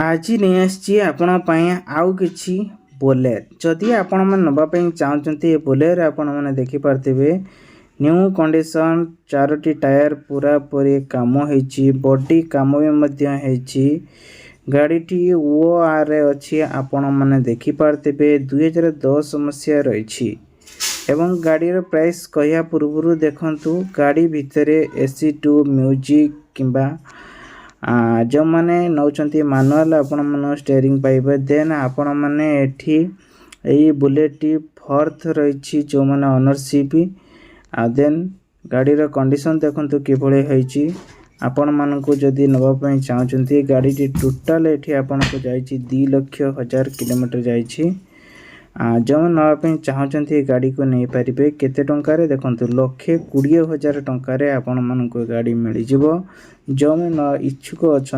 आज नहीं आसी आपण आउ कि बोलेर जदि आपण मैंने नापी चाहते बोलेर आपण मैंने देखिपे न्यू कंडीशन चारोटी टायर पूरा पूरी काम होती बॉडी काम भी गाड़ीटी ओ आर अच्छी आपण मैंने देखिपे 2010 मसीहा रही एवं गाड़ीर प्राइस कहया पूर्व देखंतु गाड़ी भितर AC2 म्यूजिक किंबा जो मैंने नौचंती मानुआल आपण मन स्टीयरिंग पाइबे देन आपण मैंने एठी एई बुलेट फोर्थ रही जो मैंने ओनरशिप देन गाड़ीर कंडीशन देखंतु किभଳି होईची आपण मानकु जदि नबा पई चाहचंती गाड़ीटी टोटल एठी आपण को जाईची 2,00,000 किलोमीटर जाईची जो नापी चाहते गाड़ी को नहीं पारे केते टंकार देखो 1,20,000 टंकार आपण मानक गाड़ी मिल जो न इच्छुक अच्छा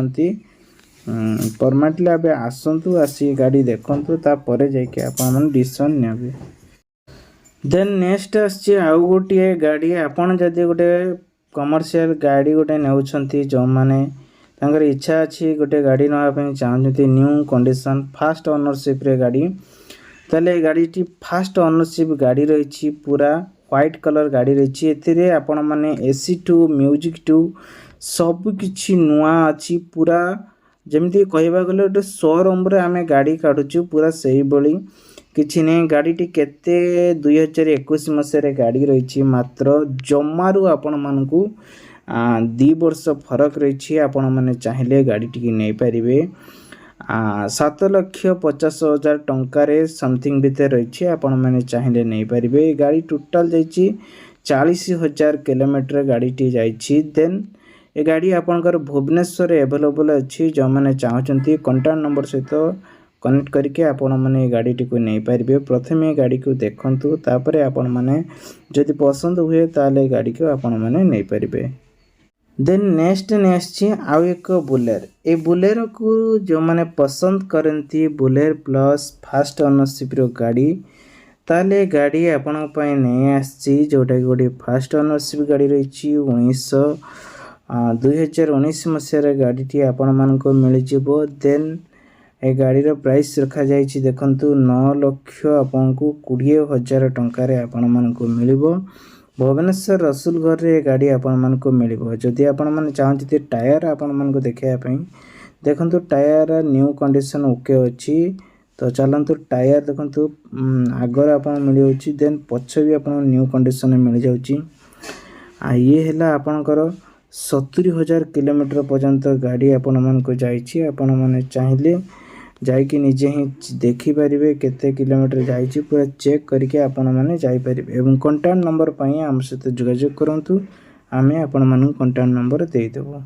परमानेंटली आबे आसतु आसी गाड़ी देखु तापर जाके डिसीजन ने देन नेक्स्ट आउ गोटे गाड़ी आपड़ जदि गोटे कमर्शियल गाड़ी गोटे नौकरी जो मैंने इच्छा अच्छी गोटे गाड़ी नापी चाहते न्यू कंडीशन फास्ट ओनरशिप रे गाड़ी ताले गाड़ी फास्ट ओनरशिप गाड़ी रही पूरा व्हाइट कलर गाड़ी रही एथिरे आपण माने AC2 म्यूजिक 2 सब किछि नुआ अच्छी पूरा जमती कहबा गले गोटे शोरूम रे आमे गाड़ी काढुछु पूरा सही बळी किछि नै गाड़ीटी केते 2021 मसीह गाड़ी रही मात्र जमारू आपण मानकू 2 वर्ष फरक रही आपण माने चाहिले गाड़ी टी नै परिबे 7,50,000 टंकार समथिंग भितर रही आपण मैंने चाहिए नहीं पारे गाड़ी टोटाल जाइए 40,000 किलोमीटर गाड़ी जाइए देन ये गाड़ी आपंकर भुवनेश्वर एवेलेबल अच्छी जो मैंने चाहते कंटाक्ट नंबर सहित कनेक्ट करके आपण मैंने गाड़ी को नहीं पारे प्रथम ये गाड़ी को देखंतु तापर आपण मैंने जदि पसंद हुए ताले गाड़ी को आपण मैंने नहीं पारे देन नेक्स्ट आउ एक बुलेर ए बुलेर को जो मैंने पसंद करती बुलेर प्लस फास्ट ओनरशिप गाड़ी ताले गाड़ी आपण नहीं आसी जोटा गोटे फास्ट ओनरशिप गाड़ी रही 2019 मसीह गाड़ी आपण मानक मिल देन ए गाड़ीर प्राइस रखा जाइए देखंतु 9,00,000 आपको 20,000 टंकार आपण मानक मिल भुवनेश्वर रसुलगढ़ रे गाड़ी आपण मानक मिल जदि आपण मैंने चाहते टायर आपण मानक देखापी देखंतु टायर न्यू कंडीशन ओके अच्छी तो चलतु टायर देखंतु आगर आपण मिल देन पछ भी आप न्यू कंडीशन मिल जाउची ये है आपणकर 70,000 किलोमीटर पर्यंत गाड़ी आपण मानक जाइए आपण मैंने चाहिए जाइए निजे ही देखिपारे केते किलोमीटर जाइए पूरा चेक करके आपण मैंने जाइपारे एवं कंटाक्ट नंबर आम सहित जोगाजोग करूँ आमे आपण मानक कंटाक्ट नंबर देदेबू।